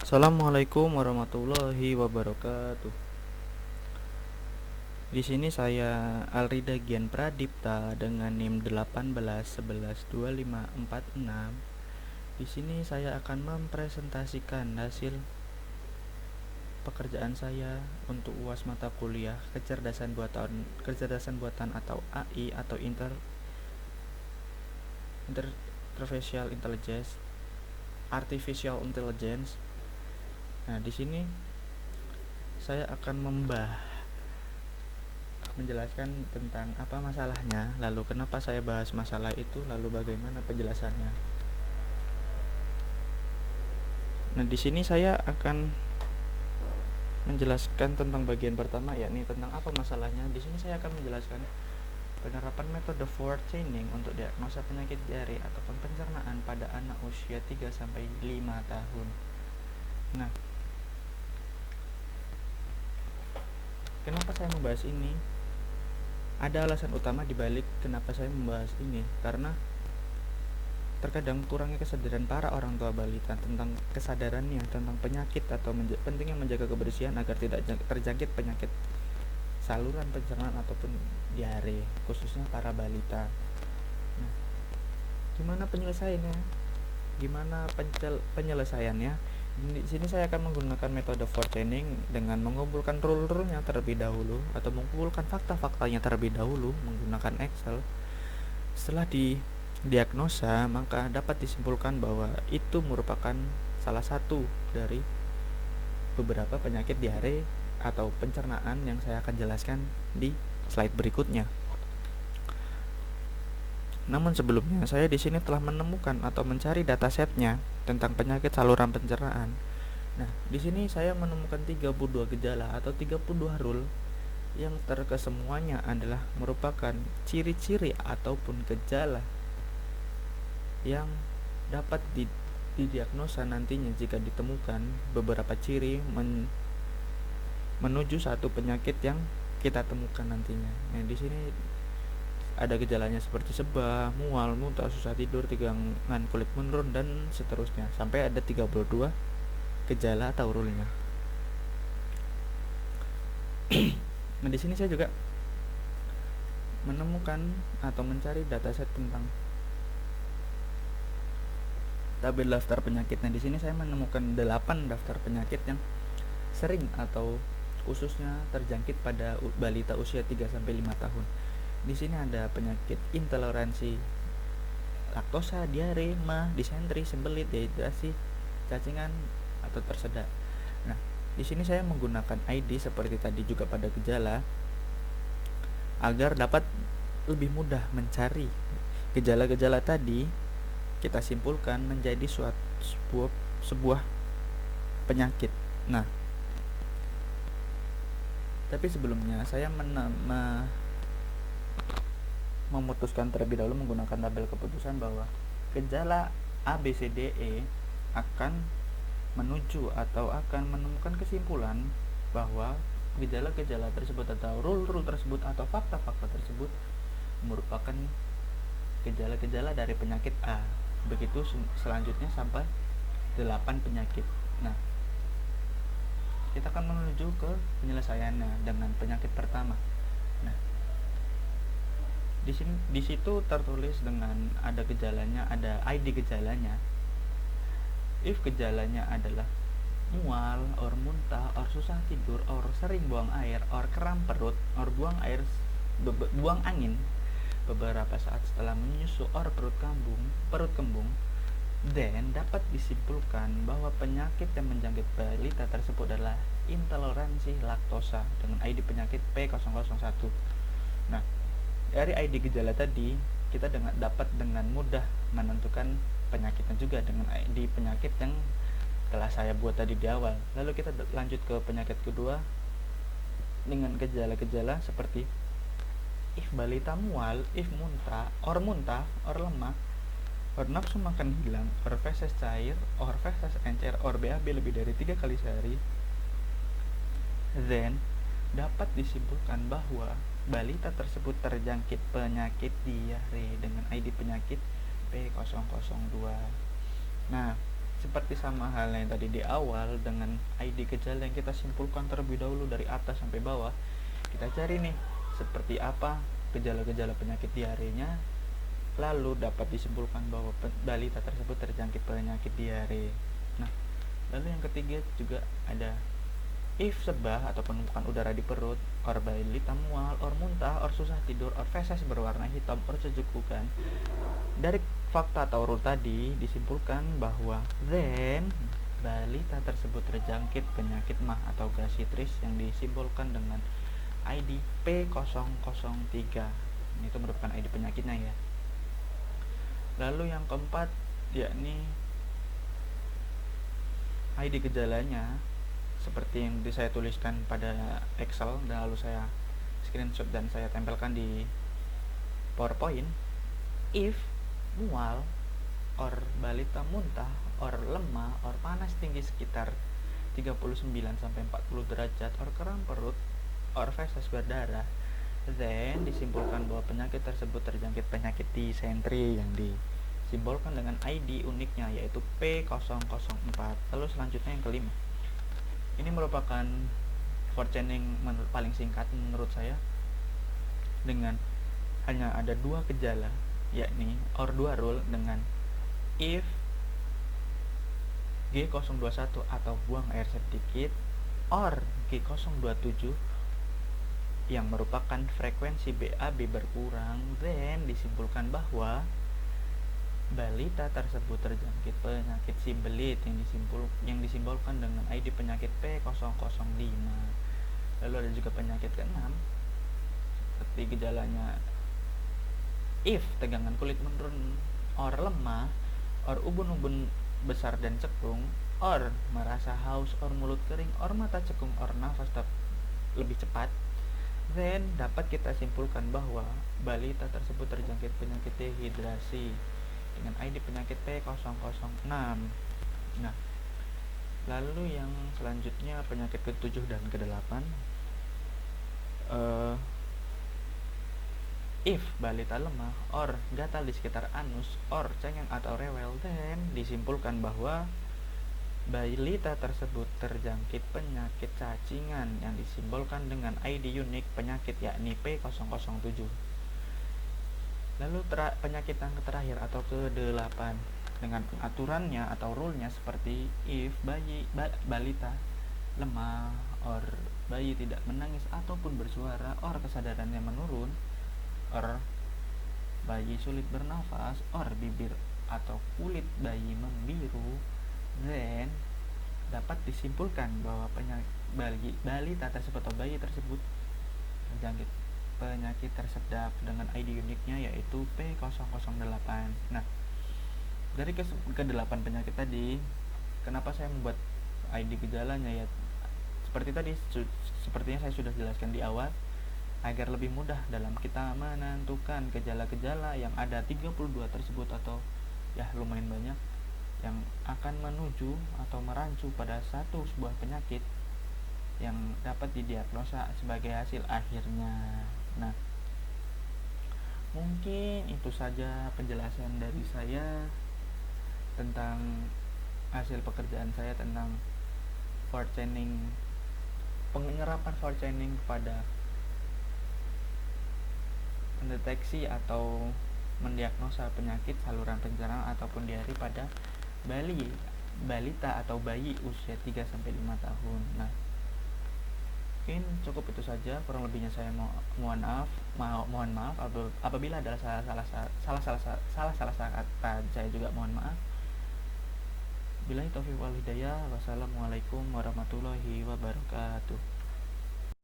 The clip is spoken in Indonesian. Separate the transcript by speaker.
Speaker 1: Assalamualaikum warahmatullahi wabarakatuh. Di sini saya Alrida Gian Pradipta dengan NIM 18111256. Di sini saya akan mempresentasikan hasil pekerjaan saya untuk UAS mata kuliah kecerdasan buatan atau AI atau interfacial intelligence, artificial intelligence. Nah, di sini saya akan menjelaskan tentang apa masalahnya, lalu kenapa saya bahas masalah itu, lalu bagaimana penjelasannya. Nah, di sini saya akan menjelaskan tentang bagian pertama, yakni tentang apa masalahnya. Di sini saya akan menjelaskan penerapan metode forward chaining untuk diagnosa penyakit diare ataupun pencernaan pada anak usia 3 sampai 5 tahun. Nah, kenapa saya membahas ini? Ada alasan utama dibalik kenapa saya membahas ini, karena terkadang kurangnya kesadaran para orang tua balita tentang kesadarannya tentang penyakit atau pentingnya menjaga kebersihan agar tidak terjangkit penyakit saluran pencernaan ataupun diare, khususnya para balita. Nah, gimana penyelesaiannya? Penyelesaiannya? Di sini saya akan menggunakan metode forward chaining dengan mengumpulkan rule-rulenya terlebih dahulu atau mengumpulkan fakta-faktanya terlebih dahulu menggunakan Excel. Setelah diagnosa, maka dapat disimpulkan bahwa itu merupakan salah satu dari beberapa penyakit diare atau pencernaan yang saya akan jelaskan di slide berikutnya. Namun sebelumnya, saya di sini telah menemukan atau mencari datasetnya tentang penyakit saluran pencernaan. Nah, di sini saya menemukan 32 gejala atau 32 rule yang terkesemuanya adalah merupakan ciri-ciri ataupun gejala yang dapat didiagnosa nantinya jika ditemukan beberapa ciri menuju satu penyakit yang kita temukan nantinya. Nah, di sini ada gejalanya seperti sebah, mual, muntah, susah tidur, tegangan kulit menurun dan seterusnya sampai ada 32 gejala atau rule-nya. Nah, di sini saya juga menemukan atau mencari dataset tentang tabel daftar penyakit. Nah, di sini saya menemukan 8 daftar penyakit yang sering atau khususnya terjangkit pada balita usia 3 sampai 5 tahun. Di sini ada penyakit intoleransi laktosa, diare, mah, disentri, sembelit, dehidrasi, cacingan atau tersedak. Nah, di sini saya menggunakan ID seperti tadi juga pada gejala agar dapat lebih mudah mencari gejala-gejala tadi, kita simpulkan menjadi sebuah penyakit. Nah, tapi sebelumnya saya memutuskan terlebih dahulu menggunakan tabel keputusan bahwa gejala A, B, C, D, E akan menuju atau akan menemukan kesimpulan bahwa gejala-gejala tersebut atau rule-rule tersebut atau fakta-fakta tersebut merupakan gejala-gejala dari penyakit A. Begitu selanjutnya sampai 8 penyakit. Nah, kita akan menuju ke penyelesaiannya dengan penyakit pertama. Nah, di situ tertulis dengan ada gejalanya, ada ID gejalanya. If gejalanya adalah mual, or muntah, or susah tidur, or sering buang air, or kram perut, or buang angin beberapa saat setelah menyusu, or perut kembung, then dapat disimpulkan bahwa penyakit yang menjangkit balita tersebut adalah intoleransi laktosa dengan ID penyakit P001. Nah, dari ID gejala tadi kita dapat dengan mudah menentukan penyakitnya juga dengan ID penyakit yang telah saya buat tadi di awal. Lalu kita lanjut ke penyakit kedua dengan gejala-gejala seperti if balita mual, if muntah, or lemah, or nafsu makan hilang, or feses cair, or feses encer, or BAB lebih dari 3 kali sehari, then dapat disimpulkan bahwa balita tersebut terjangkit penyakit diare dengan ID penyakit P002. Nah, seperti sama halnya yang tadi di awal dengan ID gejala yang kita simpulkan terlebih dahulu dari atas sampai bawah, kita cari nih seperti apa gejala-gejala penyakit diarenya, lalu dapat disimpulkan bahwa balita tersebut terjangkit penyakit diare. Nah, lalu yang ketiga juga ada if sebah atau penumpukan udara di perut, or balita mual, or muntah, or susah tidur, or feses berwarna hitam, or cecukukan. Dari fakta atau rule tadi disimpulkan bahwa then balita tersebut terjangkit penyakit mah atau gastritis yang disimbolkan dengan ID P003. Ini itu merupakan ID penyakitnya ya. Lalu yang keempat yakni ID gejalanya seperti yang saya tuliskan pada Excel dan lalu saya screenshot dan saya tempelkan di PowerPoint. If mual, or balita muntah, or lemah, or panas tinggi sekitar 39 sampai 40 derajat, or kram perut, or feses berdarah, then disimpulkan bahwa penyakit tersebut terjangkit penyakit disentri yang disimbolkan dengan ID uniknya yaitu P004. Lalu selanjutnya yang kelima. Ini merupakan forecasting paling singkat menurut saya, dengan hanya ada dua gejala, yakni or dua rule dengan if G021 atau buang air sedikit, or G027 yang merupakan frekuensi BAB berkurang, then disimpulkan bahwa balita tersebut terjangkit penyakit simbelit yang disimbolkan dengan ID penyakit P005. Lalu ada juga penyakit keenam seperti gejalanya if tegangan kulit menurun, or lemah, or ubun-ubun besar dan cekung, or merasa haus, or mulut kering, or mata cekung, or nafas lebih cepat, then dapat kita simpulkan bahwa balita tersebut terjangkit penyakit dehidrasi dengan ID penyakit P006. Nah, lalu yang selanjutnya penyakit ke-7 dan ke-8. If balita lemah, or gatal di sekitar anus, or cengeng atau rewel, then disimpulkan bahwa balita tersebut terjangkit penyakit cacingan yang disimbolkan dengan ID unik penyakit yakni P007. Lalu penyakit yang terakhir atau ke-8 dengan pengaturannya atau rule-nya seperti if balita lemah, or bayi tidak menangis ataupun bersuara, or kesadarannya menurun, or bayi sulit bernafas, or bibir atau kulit bayi membiru, then dapat disimpulkan bahwa balita tersebut atau bayi tersebut terjangkit penyakit tersedap dengan ID uniknya yaitu P008. Nah, dari ke-8 penyakit tadi, kenapa saya membuat ID gejalanya ya? Seperti tadi, sepertinya saya sudah jelaskan di awal, agar lebih mudah dalam kita menentukan gejala-gejala yang ada 32 tersebut atau ya lumayan banyak yang akan menuju atau merancu pada sebuah penyakit yang dapat didiagnosa sebagai hasil akhirnya. Nah, mungkin itu saja penjelasan dari saya tentang hasil pekerjaan saya tentang forecasting, penyerapan forecasting pada mendeteksi atau mendiagnosa penyakit saluran pencernaan ataupun diare pada balita atau bayi usia 3-5 tahun. Nah, mungkin cukup itu saja, kurang lebihnya saya mohon maaf apabila ada salah kata, saya juga mohon maaf. Billahi taufiq wal hidayah. Wassalamualaikum warahmatullahi wabarakatuh.